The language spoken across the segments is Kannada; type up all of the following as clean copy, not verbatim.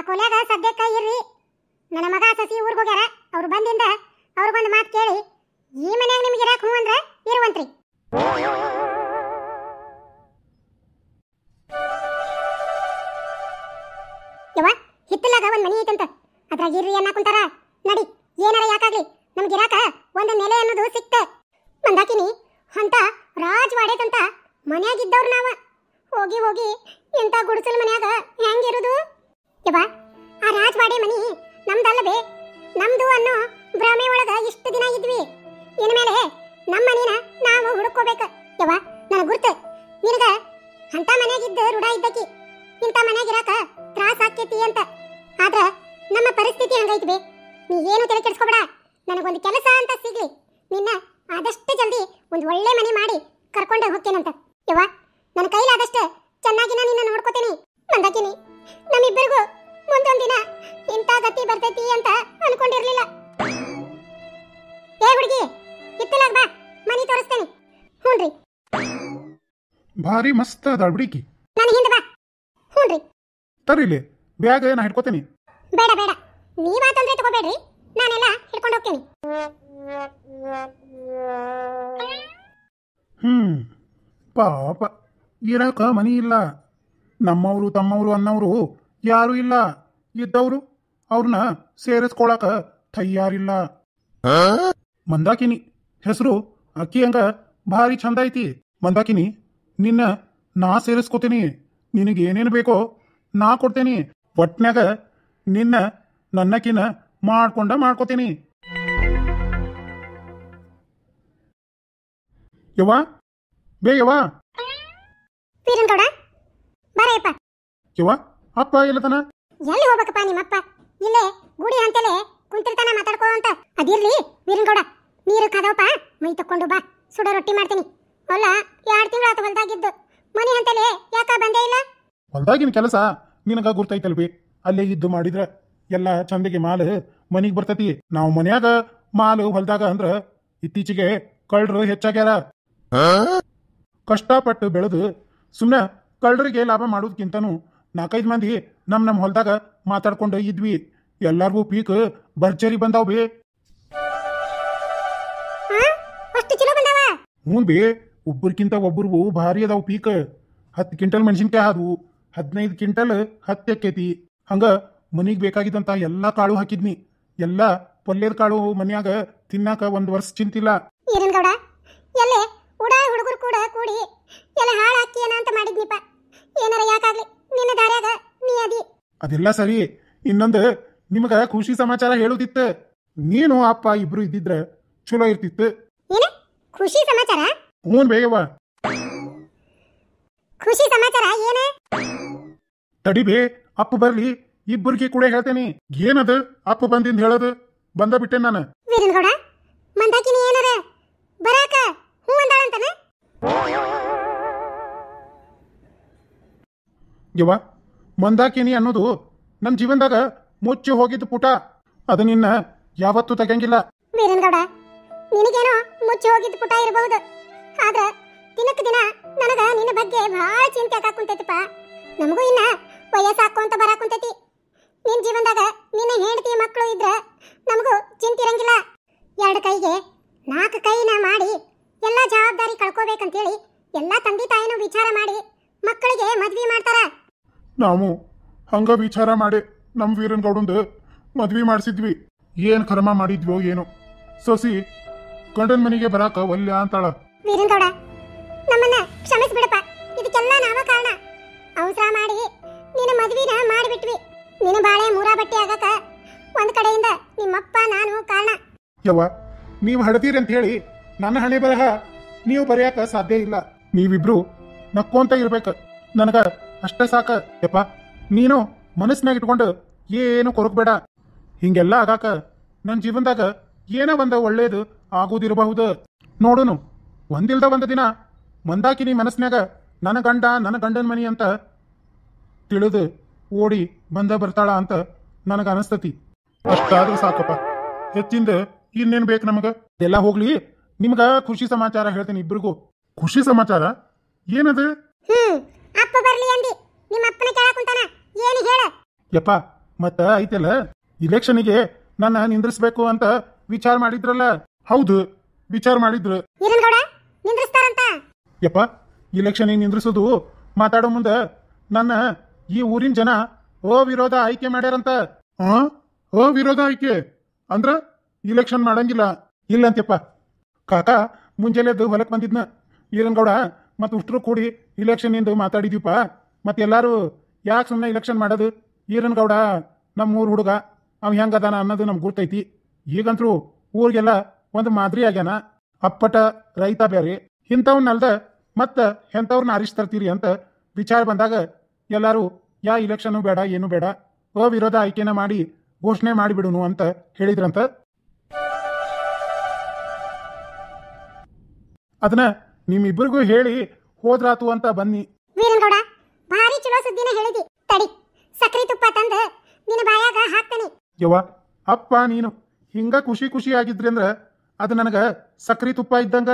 ಕೊಲೆಗ ಸದ್ಯಕ್ಕೆ ಇರ್ರಿ. ನನ್ನ ಮಗ ಸಸಿ ಊರಿಗೆ ಹೋಗ್ಯಾರ. ಅವ್ರು ಬಂದಿಂದ ಅವ್ರಿಗೊಂದು ಮಾತು ಕೇಳಿ ಈ ಮನ್ಯಾಗ ನಿಮ್ಗೆ ಇರಾಕ್ ಹ್ಞೂ ಅಂದ್ರೆ ಇರುವಂತ್ರಿ. ಯವ್ವ ಹಿತ್ತಲಾಗ ಒಂದ್ ಮನಿ ಐತಂತ, ಅದ್ರಾಗ ಇರ್ರಿ ಅನ್ನ ಕುಂತಾರ. ನಡಿ, ಏನಾರ ಯಾಕಾಗ್ಲಿ ನಮ್ಗೆ ಇರಾಕ ಒಂದು ನೆಲೆ ಅನ್ನೋದು ಸಿಕ್ತೆ. ಮಂದಾಕಿನಿ ಅಂತ ರಾಜವಾಡೇತಂತ ಮನ್ಯಾಗಿದ್ದವ್ರು ನಾವ. ಹೋಗಿ ಹೋಗಿ ಇಂಥ ಗುಡಿಸಲು ಮನ್ಯಾಗ ಹೆಂಗಿರುದು? ಯವ್ವ ಆ ರಾಜವಾಡೆ ಮನಿ ನಮ್ದಲ್ಲವೇ? ನಮ್ದು ಅನ್ನೋ ಭ್ರಮೆ ಒಳಗ ಇಷ್ಟು ದಿನ ಇದ್ವಿ. ಇನ್ಮೇಲೆ ನಮ್ಮ ಮನಿನ ನಾವು ಹುಡುಕೋಬೇಕು. ಯವ್ವ ನನಗೆ ಗುರ್ತು, ನಿನಗ ಅಂತ ಮನ್ಯಾಗಿದ್ದ ರೂಢ ಇದ್ದಕಿ ಇಂಥ ಮನ್ಯಾಗಿರಾಕ ತ್ರಾಸ ಆಕ್ಕೇತಿ ಅಂತ. ಆದ್ರ ನಮ್ಮ ಪರಿಸ್ಥಿತಿ ಹಂಗೈತಿ. ನೀ ಏನು ತಲೆ ಕೆಡಿಸ್ಕೋಬೇಡ. ನನಗೊಂದು ಕೆಲಸ ಅಂತ ಸಿಗ್ಲಿ, ನಿನ್ನ ಆದಷ್ಟು ಜಲ್ದಿ ಒಂದು ಒಳ್ಳೆ ಮನೆ ಮಾಡಿ ಕರ್ಕೊಂಡೆ ಹೋಗ್ತೇನಂತ. ಯವ್ವ ನನ್ನ ಕೈಲಾದಷ್ಟು ಚೆನ್ನಾಗಿ ನಾನು ನಿನ್ನ ನೋಡ್ಕೋತೀನಿ. ಮಂದಾಕಿನಿ ನಮ್ಮಿಬ್ಬರಿಗೂ ಮುಂದೊಂದಿನ ಇಂಥ ಗತಿ ಬರ್ತೈತಿ ಅಂತ ಅನ್ಕೊಂಡಿರ್ಲಿಲ್ಲ. ಏ ಹುಡುಗಿ, ಹಿತ್ತಲಾಗ ಬಾ, ಮನಿ ತೋರಿಸ್ತೇನೆ. ಹ್ಞೂನ್ರಿ. ಭಾರಿ ಮಸ್ತ್ ಅದ ಹುಡುಗಿ. ನಾನು ಹಿಂದೆ ಬಾ. ಹ್ಞೂನ್ರಿ. ತರಿಲಿ ಬ್ಯಾಗ್ ನಾ ಹಿಡ್ಕೋತೀನಿ. ಬೇಡ ಬೇಡ, ನೀವಾ ತೊಂದ್ರೆ ತಗೋಬೇಡ್ರಿ, ನಾನೆಲ್ಲ ಹಿಡ್ಕೊಂಡು ಹೋಗ್ತೀನಿ. ಪಾಪ ಇರಾಕ ಮನಿ ಇಲ್ಲ. ನಮ್ಮವರು ತಮ್ಮವರು ಅನ್ನೋರು ಯಾರು ಇಲ್ಲ. ಇದ್ದವರು ಅವ್ರನ್ನ ಸೇರಿಸ್ಕೊಳಕ ತಯಾರಿಲ್ಲ. ಮಂದಾಕಿನಿ ಹೆಸರು ಅಕ್ಕಿ ಹಂಗ ಭಾರಿ ಚಂದ ಐತಿ. ಮಂದಾಕಿನಿ ನಿನ್ನ ನಾ ಸೇರಿಸ್ಕೋತೀನಿ. ನಿನಗೇನೇನು ಬೇಕೋ ನಾ ಕೊಡ್ತೇನಿ. ಒಟ್ನ್ಯಾಗ ನಿನ್ನ ನನ್ನಕಿನ ಮಾಡ್ಕೋತೀನಿ. ಯವ್ವ ಬೇ ಯವ್ವ. ವೀರನ್ಗೌಡ ಬರಯ್ಯಪ್ಪ. ಯವ್ವ ಅಪ್ಪ ಇಲ್ಲತನ? ಎಲ್ಲಿ ಹೋಗ್ಬೇಕಪ್ಪ ನಿಮ್ಮಪ್ಪ? ಇಲ್ಲೇ ಗುಡಿ ಅಂತಲೇ ಕುಂತಿರ್ತಾನ ಮಾತಾಡ್ಕೋ ಅಂತ. ಅದಿರ್ಲಿ ವೀರನ್ಗೌಡ, ನೀರು ಕದವಪ್ಪ, ಮೈ ತಕ್ಕೊಂಡು ಬಾ, ಸುಡ ರೊಟ್ಟಿ ಮಾಡ್ತೀನಿ. ಹೊಲ 2 ತಿಂಗಳಾತ ಹೊಲ್ದಾಗಿದ್ದು, ಮನೆ ಅಂತಲೇ ಯಾಕ ಬಂದೇ ಇಲ್ಲ? ಹೊಲ್ದಾಗಿನ ಕೆಲಸ ನಿನಗ ಗುರ್ತೈತಲ್ವಿ. ಅಲ್ಲೇ ಇದ್ದು ಮಾಡಿದ್ರ ಎಲ್ಲ ಚಂದಿಗೆ ಮಾಲ್ ಮನಿಗೆ ಬರ್ತತಿ. ನಾವು ಮನ್ಯಾಗ ಮಾಲ್ ಹೊಲ್ದಾಗ ಅಂದ್ರ ಇತ್ತೀಚೆಗೆ ಕಳ್ಳರು ಹೆಚ್ಚಾಗ್ಯಾರ. ಕಷ್ಟಪಟ್ಟು ಬೆಳೆದು ಸುಮ್ಮನೆ ಕಳ್ಳರಿಗೆ ಲಾಭ ಮಾಡೋದಕ್ಕಿಂತನೂ 4-5 ಮಂದಿ ನಮ್ಮ ಹೊಲ್ದಾಗ ಮಾತಾಡ್ಕೊಂಡು ಇದ್ವಿ. ಎಲ್ಲಾರ್ಗೂ ಪೀಕ್ ಭರ್ಜರಿ ಬಂದಾವ್ ಬೇ. ಹ್ಞೂ ಬೇ, ಒಬ್ಬರಿಗಿಂತ ಒಬ್ಬರಿಗೂ ಭಾರಿ ಅದಾವ್ ಪೀಕ್. 10 ಕ್ವಿಂಟಲ್ ಮೆಣಸಿನ್ಕಾಯಿ ಆದವು, 15 ಕ್ವಿಂಟಲ್ ಹತ್ತಿ ಅಕ್ಕೈತಿ. ಹಂಗ ಮನಿಗೆ ಬೇಕಾಗಿದ್ದಂತ ಎಲ್ಲಾ ಕಾಳು ಹಾಕಿದ್ನಿ. ಎಲ್ಲಾ ಪಲ್ಯದ ಕಾಳು ಮನ್ಯಾಗ ತಿನ್ನಾಕ 1 ವರ್ಷ ಚಿಂತಿಲ್ಲ. ಎಲ್ಲೇ ಉಡಾ ಹುಡುಗರು ಕೂಡ ಕೂಡಿ ಎಲ್ಲ ಹಾಳು ಹಾಕಿಯೇನ ಅಂತ ಮಾಡಿದ್ನಿಪ್ಪ. ಏನಾರ ಯಾಕಾಗ್ಲಿ ನಿನ್ನ ದಾರ್ಯಾಗ ನೀ ಅದಿ. ಅದೆಲ್ಲ ಸರಿ. ಇನ್ನೊಂದು ನಿಮಗ ಖುಷಿ ಸಮಾಚಾರ ಹೇಳುದಿತ್ತು. ನೀನು ಅಪ್ಪ ಇಬ್ರು ಇದ್ದಿದ್ರ ಚಲೋ ಇರ್ತಿತ್ತು. ಏನ ಖುಷಿ ಸಮಾಚಾರ? ಹ್ಞೂ ಬೇಯವ್ವ. ಖುಷಿ ಸಮಾಚಾರ ಏನ? ತಡಿ ಬೇ, ಅಪ್ಪ ಬರ್ಲಿ, ಇಬ್ಬರಿಗೆ ಕೂಡ ಹೇಳ್ತೇನಿ. ಏನದು ಅಪ್ಪ ಬಂದಿಂದ ಹೇಳೋದು? ಬಂದ ಬಿಟ್ಟೆ ನಾನು. ವೀರನ್ಗೌಡ, ಮಂದಾಕಿನಿ ಏನಾರ ಬರಾಕ ಹೂ ಅಂದಾಳಂತನ? ಯವ್ವ, ಮಂದಾಕಿನಿ ಅನ್ನೋದು ನನ್ನ ಜೀವನದಾಗ ಮುಚ್ಚಿ ಹೋಗಿದ್ದು ಪುಟ. ಅದು ನಿನ್ನ ಯಾವತ್ತೂ ತೆಗಂಗಿಲ್ಲ. ವೀರನ್ಗೌಡ, ನಿನಗೇನೋ ಮುಚ್ಚಿ ಹೋಗಿದ್ದು ಪುಟ ಇರಬಹುದು. ಆದ್ರ ದಿನಕ್ಕೆ ದಿನ ನನಗ ನಿನ್ನ ಬಗ್ಗೆ ಬಹಳ ಚಿಂತೆ ಆಗಾಕುಂತೈತಿಪ್ಪ. ನಮಗೂ ಇನ್ನ ವಯಸ್ಸಾಕೊಂತ ಬರಾಕುಂತೈತಿ. ನಿನ್ನ ಜೀವನದಾಗ ನಿನ್ನ ಹೆಂಡತಿ ಮಕ್ಕಳು ಇದ್ರ ನಮಗೂ ಚಿಂತೆ ಇರಂಗಿಲ್ಲ. 2 ಕೈಗೆ 4 ಕೈನ ಮಾಡಿ ಎಲ್ಲ ಜವಾಬ್ದಾರಿ ಕಳ್ಕೋಬೇಕಂತೇಳಿ ಎಲ್ಲ ತಂದೆ ತಾಯಿನೂ ವಿಚಾರ ಮಾಡಿ ಮಕ್ಕಳಿಗೆ ಮದ್ವಿ ಮಾಡ್ತಾರ. ನಾವು ಹಂಗ ವಿಚಾರ ಮಾಡಿ ನಮ್ಮ ವೀರನ್ಗೌಡಂದು ಮದ್ವಿ ಮಾಡಿಸಿದ್ವಿ. ಏನ್ ಕರ್ಮ ಮಾಡಿದ್ವೋ ಏನೋ. ಸೊಸಿ ಗಂಡನ ಮನೆಗೆ ಬರಾಕ ಒಲ್ಯ ಅಂತಾಳ. ವೀರನ್ಗೌಡ, ನಮ್ಮನ್ನ ಕ್ಷಮಿಸ್ಬಿಡಪ್ಪ. ಇದಕ್ಕೆಲ್ಲ ನಾವ ಕಾರಣ. ಅವಸರ ಮಾಡಿ ನಿನ್ನ ಮದ್ವಿನ ಮಾಡಿಬಿಟ್ವಿ. ನಿನ್ನ ಬಾಳೆ ಮೂರಾ ಬಟ್ಟೆ ಆಗಕ ಒಂದ್ ಕಡೆಯಿಂದ ನಿಮ್ಮಪ್ಪ ನಾನು ಕಾರಣ. ಯವ್ವ, ನೀವು ಹಡತೀರಿ ಅಂತ ಹೇಳಿ ನನ್ನ ಹಣೆ ಬರಹ ನೀವು ಬರೆಯಾಕ ಸಾಧ್ಯ ಇಲ್ಲ. ನೀವಿಬ್ರು ನಕ್ಕೊಂತ ಇರ್ಬೇಕ. ನನಗ ಅಷ್ಟ ಸಾಕ. ಯಪ್ಪ, ನೀನು ಮನಸ್ಸಿನಾಗ ಇಟ್ಕೊಂಡು ಏನು ಕೊರಕಬೇಡ. ಹಿಂಗೆಲ್ಲ ಆಗಾಕ ನನ್ನ ಜೀವನದಾಗ ಏನೋ ಒಂದು ಒಳ್ಳೇದು ಆಗೋದಿರಬಹುದು. ನೋಡುನು, ಒಂದಿಲ್ದ ಒಂದು ದಿನ ಮಂದಾಕಿನಿ ಮನಸ್ಸಿನಾಗ ನನ್ನ ಗಂಡನ ಮನಿ ಅಂತ ತಿಳಿದು ಓಡಿ ಬರ್ತಾಳ ಅಂತ ನನಗ ಅನಸ್ತತಿ. ಅಷ್ಟಾದ್ರೂ ಸಾಕಪ್ಪ. ಹೆಚ್ಚಿಂದ ಇನ್ನೇನು ಬೇಕು ನಮಗ? ಎಲ್ಲ ಹೋಗ್ಲಿ, ನಿಮ್ಗ ಖುಷಿ ಸಮಾಚಾರ ಹೇಳ್ತೀನಿ ಇಬ್ರಿಗೂ. ಖುಷಿ ಸಮಾಚಾರ ಏನದು? ಅಪ್ಪ ಬರ್ಲಿ ಅಂದಿ ನಿಮ್ಮ ಅಪ್ಪನ ಕೇಳಕುಂತಾನ. ಏನು ಹೇಳ? ಯಪ್ಪ, ಮತ್ತ ಐತಲ್ಲ ಇಲೆಕ್ಷನಿಗೆ ನನ್ನ ನಿಂದ್ರಿಸ್ಬೇಕು ಅಂತ ವಿಚಾರ ಮಾಡಿದ್ರಲ್ಲ. ಹೌದು, ವಿಚಾರ ಮಾಡಿದ್ರು. ಈರನಗೌಡ ನಿಂದ್ರಿಸ್ತಾರಂತ. ಯಪ್ಪ, ಇಲೆಕ್ಷನಿಗೆ ನಿಂದ್ರಿಸೋದು ಮಾತಾಡೋ ಮುಂದ ನನ್ನ ಈ ಊರಿನ ಜನ ಅವಿರೋಧ ಆಯ್ಕೆ ಮಾಡ್ಯಾರಂತ. ಅವಿರೋಧ ಆಯ್ಕೆ ಅಂದ್ರ ಇಲೆಕ್ಷನ್ ಮಾಡಂಗಿಲ್ಲ ಇಲ್ಲಂತ್ಯಪ್ಪ. ಕಾಕ ಮುಂಜಾನೆದ್ದು ಹೊಲಕ್ ಬಂದಿದ್ನ. ಈರನಗೌಡ ಮತ್ತು ಉಷ್ಟ್ರು ಕೂಡಿ ಇಲೆಕ್ಷನ್ ಇಂದು ಮಾತಾಡಿದ್ವಿಪ್ಪ. ಮತ್ತೆಲ್ಲಾರು ಯಾಕೆ ಸುಮ್ಮನೆ ಇಲೆಕ್ಷನ್ ಮಾಡೋದು? ಈರನಗೌಡ ನಮ್ಮ ಊರ್ ಹುಡುಗ, ಅವ್ ಹೆಂಗದಾನ ಅನ್ನೋದು ನಮ್ಗೆ ಗೊತ್ತೈತಿ. ಈಗಂತರೂ ಊರಿಗೆಲ್ಲ ಒಂದು ಮಾದರಿ ಆಗ್ಯಾನ. ಅಪ್ಪಟ ರೈತ ಬೇರೆ, ಇಂಥವ್ನಲ್ದ ಮತ್ತ ಎಂಥವ್ರನ್ನ ಆರಿಸ್ತರ್ತೀರಿ ಅಂತ ವಿಚಾರ ಬಂದಾಗ ಎಲ್ಲರೂ ಯಾ ಇಲೆಕ್ಷನು ಬೇಡ, ಏನು ಬೇಡ, ಅವಿರೋಧ ಆಯ್ಕೆನ ಮಾಡಿ ಘೋಷಣೆ ಮಾಡಿಬಿಡುನು ಅಂತ ಹೇಳಿದ್ರಂತ. ಅದನ್ನ ನಿಮ್ಮಿಬ್ಬರಿಗೂ ಹೇಳಿ ಹೋದ್ರಾತು ಅಂತ ಬನ್ನಿ. ವೀರನಗೌಡ ಭಾರಿ ಚಲೋ ಸುದ್ದಿನ ಹೇಳಿದಿ. ತಡಿ, ಸಕ್ರಿ ತುಪ್ಪ ತಂದ ನಿನ್ನ ಬಾಯಾಗ ಹಾಕ್ತೇನೆ. ಯವ್ವ, ಅಪ್ಪ ನೀನು ಹಿಂಗ ಖುಷಿ ಖುಷಿ ಆಗಿದ್ರಿ ಅಂದ್ರ ಅದು ನನಗ ಸಕ್ರಿ ತುಪ್ಪ ಇದ್ದಂಗ.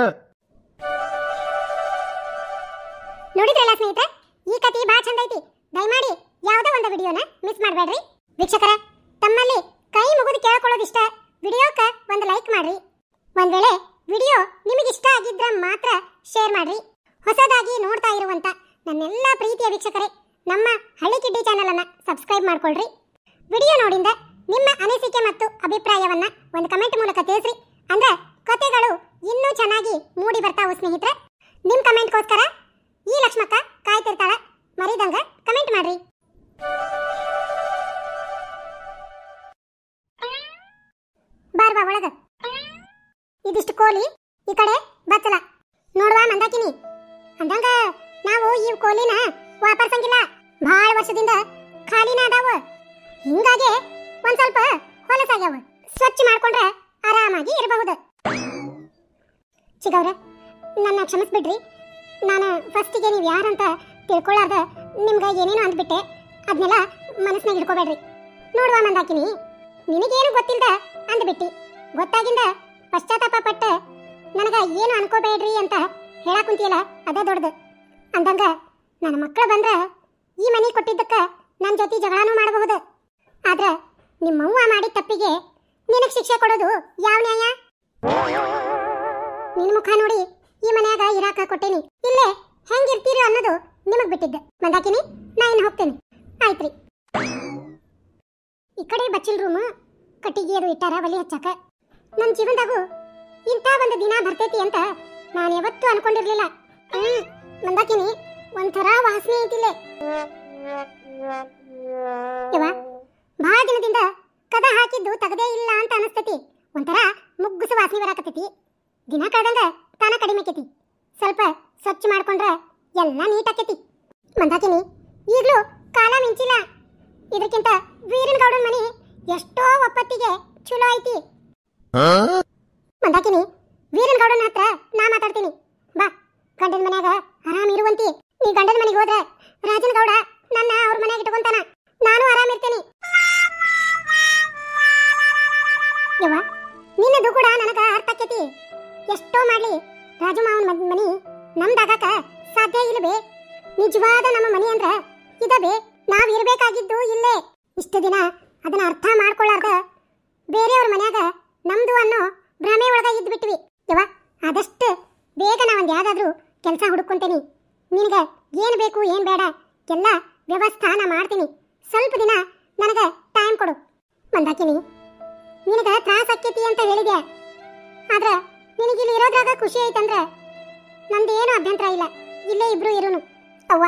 ನೋಡಿದ್ರಲ್ಲ ಸ್ನೇಹಿತರೆ, ಈ ಕಥೆ ಬಹಳ ಚಂದ ಐತಿ. ದಯಮಾಡಿ ಯಾವುದೋ ಒಂದು ವಿಡಿಯೋನ ಮಿಸ್ ಮಾಡಬೇಡ್ರಿ. ವೀಕ್ಷಕರ, ತಮ್ಮಲ್ಲಿ ಕೈ ಮುಗಿದು ಕೇಳ್ಕೊಳ್ಳೋದಿಷ್ಟ, ವಿಡಿಯೋಕ್ಕ ಒಂದು ಲೈಕ್ ಮಾಡ್ರಿ. ಒಂದ್ ವೇಳೆ ವಿಡಿಯೋ ನಿಮಗೆ ಇಷ್ಟ ಆಗಿದ್ರೆ ಮಾತ್ರ ಶೇರ್ ಮಾಡ್ರಿ. ಹೊಸದಾಗಿ ನೋಡ್ತಾ ಇರುವಂತ ನನ್ನೆಲ್ಲ ಪ್ರೀತಿಯ ವೀಕ್ಷಕರೇ, ನಮ್ಮ ಹಳ್ಳಿ ಕಿಡ್ಡಿ ಚಾನೆಲ್ ಅನ್ನ ಸಬ್ಸ್ಕ್ರೈಬ್ ಮಾಡ್ಕೊಳ್ರಿ. ವಿಡಿಯೋ ನೋಡಿಂದ ನಿಮ್ಮ ಅನಿಸಿಕೆ ಮತ್ತು ಅಭಿಪ್ರಾಯವನ್ನ ಒಂದು ಕಮೆಂಟ್ ಮೂಲಕ ತಿಳಿಸ್ರಿ. ಅಂದ್ರೆ ಕಥೆಗಳು ಇನ್ನೂ ಚೆನ್ನಾಗಿ ಮೂಡಿ ಬರ್ತಾವು ಸ್ನೇಹಿತರೆ. ನಿಮ್ ಕಮೆಂಟ್ಗೋಸ್ಕರ ಈ ಲಕ್ಷ್ಮಕ್ಕ ಕಾಯ್ತಿರ್ತಾಳ. ಮರಿದಂಗ ಕಮೆಂಟ್ ಮಾಡ್ರಿ. ಬಾರ್ವಾ ಒಳಗ. ಇದಿಷ್ಟು ಕೋಲಿ, ಈ ಕಡೆ ಬಚ್ಚಲ. ನೋಡುವ ಮಂದಾಕಿನಿ, ಅಂದಂಗ ನಾವು ಈ ಕೋಲಿನ ವಾಪರ್ಸಂಗಿಲ್ಲ. ಬಹಳ ವರ್ಷದಿಂದ ಖಾಲಿನ ಅದಾವ. ಹಿಂಗಾಗಿ ಒಂದ್ ಸ್ವಲ್ಪ ಹೊಲಸಾಗ್ಯಾವ. ಸ್ವಚ್ಛ ಮಾಡ್ಕೊಂಡ್ರೆ ಆರಾಮಾಗಿ ಇರಬಹುದು. ಚಿಗವ್ರೆ, ನನ್ನ ಕ್ಷಮಿಸ್ಬಿಡ್ರಿ. ನಾನು ಫಸ್ಟಿಗೆ ನೀವು ಯಾರಂತ ತಿಳ್ಕೊಳ್ಳಾರ್ದ ನಿಮ್ಗೆ ಏನೇನು ಅಂದ್ಬಿಟ್ಟೆ. ಅದನ್ನೆಲ್ಲ ಮನಸ್ಸಿನಾಗ ಇಟ್ಕೋಬೇಡ್ರಿ. ನೋಡುವ ಮಂದಾಕಿನಿ, ನಿನಗೇನು ಗೊತ್ತಿಲ್ದ ಅಂದ್ಬಿಟ್ಟಿ. ಗೊತ್ತಾಗಿಂದ ಪಶ್ಚಾತ್ತಾಪ ಪಟ್ಟ ನನಗ ಏನು ಅನ್ಕೋಬೇಡ್ರಿ ಅಂತ ಹೇಳಕ್ ಕುಂತಿಯಲ್ಲ, ಅದೇ ದೊಡ್ಡದು. ಅಂದಂಗ ನನ್ನ ಮಕ್ಕಳು ಬಂದ್ರ ಈ ಮನೆ ಕೊಟ್ಟಿದ್ದಕ್ಕ ನನ್ನ ಜೊತೆ ಜಗಳನೂ ಮಾಡಬಹುದು. ಆದ್ರ ನಿಮ್ಮವ್ವ ಮಾಡಿದ ತಪ್ಪಿಗೆ ನಿನಗೆ ಶಿಕ್ಷೆ ಕೊಡೋದು ಯಾವ ನ್ಯಾಯ? ನಿನ್ ಮುಖ ನೋಡಿ ಈ ಮನ್ಯಾಗ ಇರಾಕ ಕೊಟ್ಟೇನಿ. ಇಲ್ಲೇ ಹೆಂಗಿರ್ತೀರಿ ಅನ್ನೋದು ನಿಮಗ್ ಬಿಟ್ಟಿದ್ದ. ಮಂದಾಕಿನಿ, ನಾ ಇನ್ನು ಹೋಗ್ತೇನೆ. ಆಯ್ತ್ರಿ. ಈ ಕಡೆ ಬಚ್ಚಿಲ್ ರೂಮ್ ಕಟ್ಟಿಗೆ ಅದು ಇಟ್ಟಾರ ಒಲಿ ಹಚ್ಚಾಕ. ನನ್ನ ಜೀವನದಾಗೂ ಇಂಥ ಒಂದು ದಿನ ಬರ್ತೈತಿ ಅಂತ ನಾನು ಯಾವತ್ತೂ ಅನ್ಕೊಂಡಿರ್ಲಿಲ್ಲ. ಮಂದಾಕಿನಿ, ಒಂಥರ ವಾಸನೆ ಐತಿಲ್ಲೇ. ಯವ್ವ, ಬಹಳ ದಿನದಿಂದ ಕದ ಹಾಕಿದ್ದು ತಗದೇ ಇಲ್ಲ ಅಂತ ಅನಿಸ್ತೈತಿ. ಒಂಥರ ಮುಗ್ಗುಸ ವಾಸನೆ ಬರಾಕತ್ತೈತಿ. ದಿನ ಕಳೆದಂಗ ತಾನ ಕಡಿಮೆ ಆಕೈತಿ. ಸ್ವಲ್ಪ ಸ್ವಚ್ಛ ಮಾಡ್ಕೊಂಡ್ರೆ ಎಲ್ಲ ನೀಟ್ ಆಕೈತಿ. ಮಂದಾಕಿನಿ, ಈಗಲೂ ಕಾಲ ಮಿಂಚಿಲ್ಲ. ಇದಕ್ಕಿಂತ ವೀರನಗೌಡನ ಮನಿ ಎಷ್ಟೋ ಒಪ್ಪತ್ತಿಗೆ ಚಲೋ ಐತಿ. ಮಂದಾಕಿನಿ, ವೀರನಗೌಡನ ಹತ್ರ ನಾ ಮಾತಾಡ್ತೀನಿ. ಬಾ, ಗಂಡನ ಮನ್ಯಾಗ ಆರಾಮ್ ಇರುವಂತಿ. ನೀ ಗಂಡನ ಮನೆಗೆ ಹೋದ್ರೆ ರಾಜನಗೌಡ ನನ್ನ ಅವ್ರ ಮನ್ಯಾಗ ಇಟ್ಕೊಂತಾನ. ನಾನು ಆರಾಮಿರ್ತೇನೆ. ಯವ್ವ, ನಿನ್ನದು ಕೂಡ ನನಗ ಅರ್ಥ ಆಕೈತಿ. ಎಷ್ಟೋ ಮಾಡ್ಲಿ ರಾಜು ಮಾವನ ಮನಿ ನಮ್ದಾಗಾಕ ಸಾಧ್ಯ ಇಲ್ಲವೇ? ನಿಜವಾದ ನಮ್ಮ ಮನಿ ಅಂದ್ರ ಇದಬೇ. ನಾವ್ ಇರ್ಬೇಕಾಗಿದ್ದು ಇಲ್ಲೇ. ಇಷ್ಟು ದಿನ ಅದನ್ನ ಅರ್ಥ ಮಾಡ್ಕೊಳ್ಳಾರ್ದ ಬೇರೆಯವ್ರ ಮನ್ಯಾಗ ನಮ್ದು ಅನ್ನೋ ಭ್ರಮೆ ಒಳಗ ಇದ್ದು ಬಿಟ್ವಿ. ಯವ್ವ, ಆದಷ್ಟು ಬೇಗ ನಾ ಒಂದು ಯಾವ್ದಾದ್ರು ಕೆಲಸ ಹುಡುಕೊಂತೇನಿ. ನಿನಗ ಏನ್ ಬೇಕು ಏನ್ ಬೇಡ ಎಲ್ಲ ವ್ಯವಸ್ಥಾನ ಮಾಡ್ತೀನಿ. ಸ್ವಲ್ಪ ದಿನ ನನಗ ಟೈಮ್ ಕೊಡು. ಮಂದಾಕಿನಿ, ನಿನಗ ತ್ರಾಸ ಆಕ್ಕೈತಿ ಅಂತ ಹೇಳಿದ್ಯಾ. ಆದ್ರ ನಿನಗಿಲ್ಲಿ ಇರೋದ್ರಾಗ ಖುಷಿ ಐತಂದ್ರ ನಂದೇನು ಅಭ್ಯಂತರ ಇಲ್ಲ. ಇಲ್ಲೇ ಇಬ್ರು ಇರೋನು. ಅವ್ವ,